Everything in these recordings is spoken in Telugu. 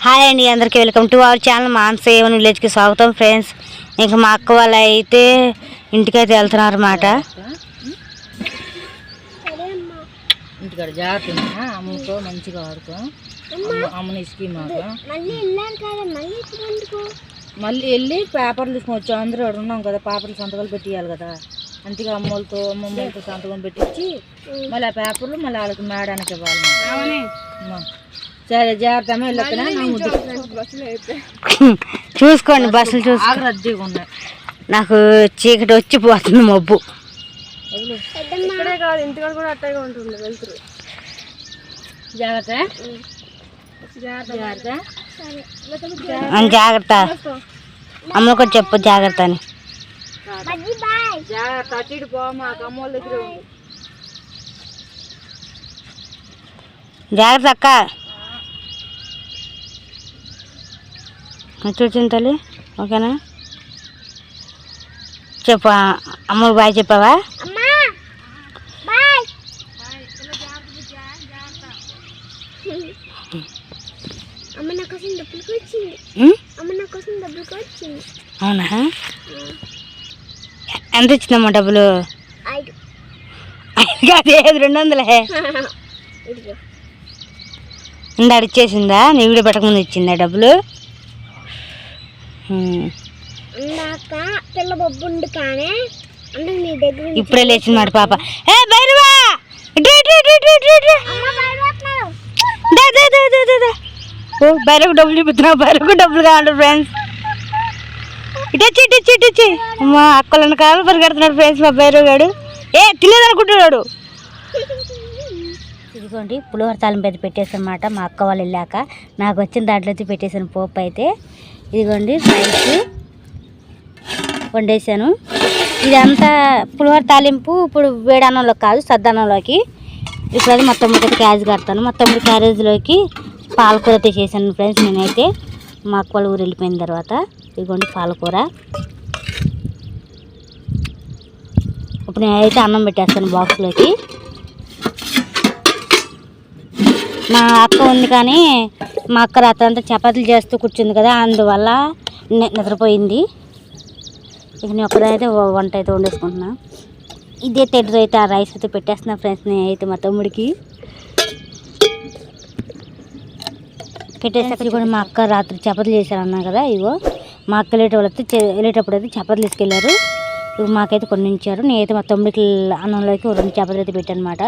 హాయ్ అండి, అందరికీ welcome to our channel Mansa A1 విలేజ్కి స్వాగతం. ఫ్రెండ్స్, ఇంకా మా అక్క వాళ్ళు అయితే ఇంటికైతే వెళ్తున్నారు అన్నమాట. ఇంటికాడ జాగ్రత్త అమ్మతో మంచిగా ఆడుకో. అమ్మని ఇసుకి మాకు మళ్ళీ వెళ్ళి పేపర్లు తీసుకొని వచ్చాం. అందరూ ఉన్నాం కదా, పేపర్లు సంతకాలు పెట్టియాలి కదా. అందుకే అమ్మలతో సంతకం పెట్టించి మళ్ళీ ఆ పేపర్లు మళ్ళీ వాళ్ళకి మేడానికి ఇవ్వాలి. సరే జాగ్రత్త చూసుకోండి, బస్సులు చూసుకో రద్దీగా ఉన్నాయి. నాకు చీకటి వచ్చిపోతుంది, మబ్బు. ఇక్కడే కాదు, ఇంటికాడ కూడా అట్టగా ఉంటుంది. వెళ్తురు జాగ్రత్త జాగ్రత్త జాగ్రత్త. అమ్మకు చెప్పు జాగ్రత్త అని. జాగ్రత్త అటు పో, మాకు అమ్మోళ్ళ దగ్గర జాగ్రత్త అక్క. చూసింది తల్లి, ఓకేనా? చెప్పు అమ్మకు బాయ్ చెప్పావా? అవునా? ఎంత ఇచ్చిందమ్మా డబ్బులు? 5 కాదు, 200. ఇందాడు ఇచ్చేసిందా? నీ వీడియో పెట్టకముందు ఇచ్చిందా డబ్బులు? ఇప్పుడే లేచింది మాట పాప. బైరకు డబ్బులు చూపుతున్నావు, బైరకు డబ్బులు కావాలి. ఫ్రెండ్స్, ఇటొచ్చి మా అక్కలను కావాలి పరిగెడుతున్నాడు. ఫ్రెండ్స్, మా బైరకు గాడు తినేదనుకుంటున్నాడు. ఇదిగోండి, పులిహోర తాలింపు అయితే పెట్టేసాను అన్నమాట. మా అక్క వాళ్ళు వెళ్ళాక నాకు వచ్చిన దాంట్లో అయితే పెట్టేసాను పోపు అయితే. ఇదిగోండి రైస్ వండేసాను. ఇదంతా పులిహోర తాలింపు ఇప్పుడు వేడన్నంలోకి కాదు, సద్దన్నంలోకి. ఇప్పుడు అది మొత్తం అయితే క్యారేజ్ కడతాను. మొత్తం క్యారేజ్లోకి పాలకూర అయితే చేశాను ఫ్రెండ్స్ నేనైతే. మా అక్క వాళ్ళ ఊరు వెళ్ళిపోయిన తర్వాత ఇదిగోండి పాలకూర. ఇప్పుడు నేనైతే అన్నం పెట్టేస్తాను బాక్స్లోకి. మా అక్క ఉంది కానీ మా అక్క రాత్రంతా చపాతీలు చేస్తూ కూర్చుంది కదా, అందువల్ల నిద్రపోయింది. ఇక నేను ఒక్కదైతే వంట అయితే వండేసుకుంటున్నా. ఇదే తెడ్డు అయితే ఆ రైస్ అయితే పెట్టేస్తున్నా ఫ్రెండ్స్ నేనైతే మా తమ్ముడికి పెట్టేసాక. కూడా మా అక్క రాత్రి చపాతీలు చేశారన్నా కదా, ఇగో మా అక్క వెళ్ళేటప్పుడు అయితే చపాతీలు తీసుకెళ్ళారు. ఇవి మాకైతే కొన్ని ఇచ్చారు. నేనైతే మా తమ్ముడికి అన్నంలోకి 2 చపాతీలు అయితే పెట్టాను అనమాట.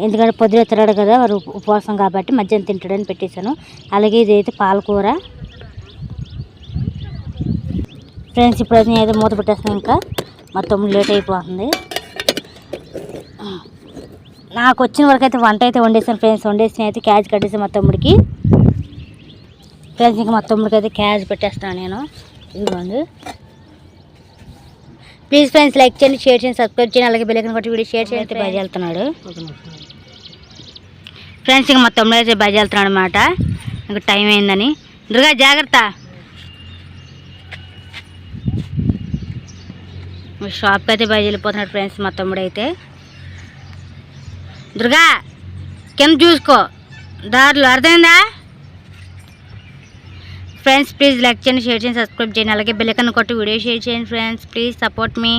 ఎందుకంటే పొద్దున తిరగడు కదా, వారు ఉపవాసం కాబట్టి మధ్యాహ్నం తింటాడని పెట్టేశాను. అలాగే ఇదైతే పాలకూర. ఫ్రెండ్స్, ఇప్పుడైతే నేనైతే మూత పెట్టేస్తాను. ఇంకా మా తమ్ముడు లేట్ అయిపోతుంది. నాకు వచ్చిన వరకు అయితే వంట అయితే వండేసాను ఫ్రెండ్స్. వండేసి అయితే క్యాజ్ కట్టేసాను మా తమ్ముడికి. ఫ్రెండ్స్, ఇంకా మా తమ్ముడికి అయితే క్యాజ్ పెట్టేస్తాను నేను. ఇదిగోండి, ప్లీజ్ ఫ్రెండ్స్ లైక్ చేయండి, షేర్ చేయండి, సబ్స్క్రైబ్ చేయండి. అలాగే బెల్ ఐకాన్ కొట్టి వీడియో షేర్ చేయండి. అయితే బయట వెళ్తున్నాడు ఫ్రెండ్స్. ఇంకా మా తమ్ముడు అయితే బయట వెళ్తున్నాడు అనమాట. ఇంకా టైం అయిందని. దుర్గా జాగ్రత్త. షాప్కి అయితే బయట వెళ్ళిపోతున్నాడు ఫ్రెండ్స్ మా తమ్ముడు అయితే. దుర్గా కింద చూసుకో దారిలో, అర్థమైందా? ఫ్రెండ్స్, ప్లీజ్ లైక్ చేయండి, షేర్ చేయండి, సబ్స్క్రైబ్ చేయండి. అలాగే బెల్ ఐకాన్ కొట్టి వీడియో షేర్ చేయండి ఫ్రెండ్స్. ప్లీజ్ సపోర్ట్ మీ.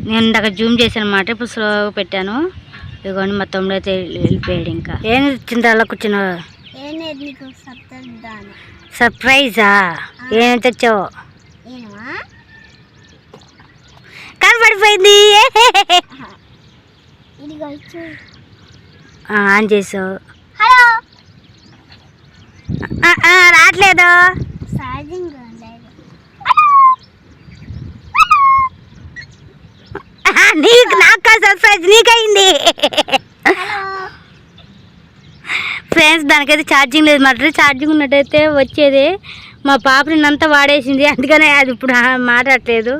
నేను ఇందాక జూమ్ చేశాను అన్నమాట, ఇప్పుడు స్లోగా పెట్టాను. ఇదిగోండి మా తమ్ముడు అయితే వెళ్ళిపోయాడు. ఇంకా ఏం ఇచ్చింది అలా కూర్చున్నావు? సర్ప్రైజా? ఏం తెచ్చావు? కనపడిపోయింది. ఆన్ చేసావు, రావట్లేదు. నీకు నాకు సర్ప్రైజ్ నీకైంది. ఫ్రెండ్స్, దానికైతే ఛార్జింగ్ లేదు మాట. ఛార్జింగ్ ఉన్నట్టయితే వచ్చేది. మా పాప నిన్నంతా వాడేసింది, అందుకనే అది ఇప్పుడు మాట్లాడలేదు.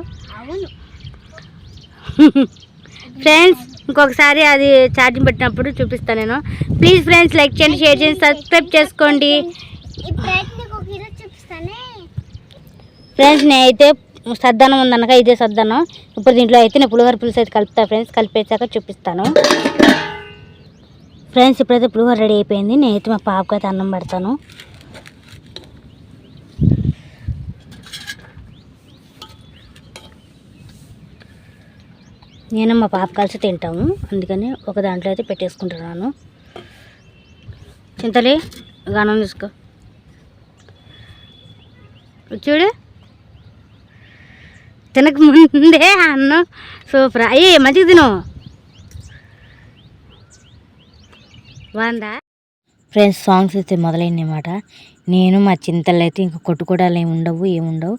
ఫ్రెండ్స్, ఇంకొకసారి అది ఛార్జింగ్ పెట్టినప్పుడు చూపిస్తాను నేను. ప్లీజ్ ఫ్రెండ్స్ లైక్ చేయండి, షేర్ చేయండి, సబ్స్క్రైబ్ చేసుకోండి ఫ్రెండ్స్. నేనైతే సద్దన్నం ఉందనక ఇదే సద్దన్నం. ఇప్పుడు దీంట్లో అయితే నేను పులిహోర పులుసు అయితే కలుపుతా ఫ్రెండ్స్. కలిపేసాక చూపిస్తాను. ఫ్రెండ్స్ ఇప్పుడైతే పులిహోర రెడీ అయిపోయింది. నేనైతే మా పాపకి అయితే అన్నం పెడతాను. నేను మా పాప కలిసి తింటాము, అందుకని ఒక దాంట్లో అయితే పెట్టేసుకుంటున్నాను. చింతలే అన్నం తీసుకో, చూడు తినక ముందే అన్నం సూపర్. అయ్యి మంచిగా తిను బాగుందా. ఫ్రెండ్స్ సాంగ్స్ అయితే మొదలైనమాట. నేను మా చింతలు అయితే ఇంకా కొట్టుకోవడాలు ఏముండవు,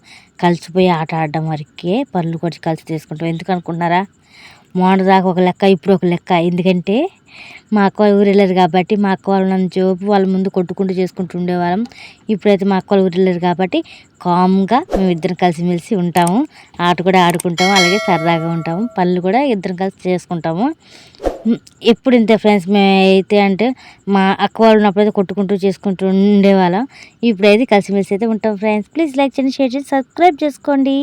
కలిసిపోయి ఆట ఆడడం వరకే, పనులు కూడా కలిసి చేసుకుంటాం. ఎందుకు అనుకుంటున్నారా, మొన్న దాకా ఒక లెక్క, ఇప్పుడు ఒక లెక్క. ఎందుకంటే మా అక్క వాళ్ళు ఊరు వెళ్ళారు కాబట్టి, మా అక్క వాళ్ళ జోపు వాళ్ళ ముందు కొట్టుకుంటూ చేసుకుంటూ ఉండేవాళ్ళం. ఇప్పుడైతే మా అక్క వాళ్ళు ఊరు వెళ్ళారు కాబట్టి కామ్గా మేమిద్దరం కలిసిమెలిసి ఉంటాము. ఆట కూడా ఆడుకుంటాము, అలాగే సరదాగా ఉంటాము, పనులు కూడా ఇద్దరం కలిసి చేసుకుంటాము. ఎప్పుడు ఇంతే ఫ్రెండ్స్. మేమైతే అంటే మా అక్క వాళ్ళు ఉన్నప్పుడైతే కొట్టుకుంటూ చేసుకుంటూ ఉండేవాళ్ళం. ఇప్పుడైతే కలిసిమెలిసి అయితే ఉంటాం ఫ్రెండ్స్. ప్లీజ్ లైక్ చేయండి, షేర్ చేసి సబ్స్క్రైబ్ చేసుకోండి.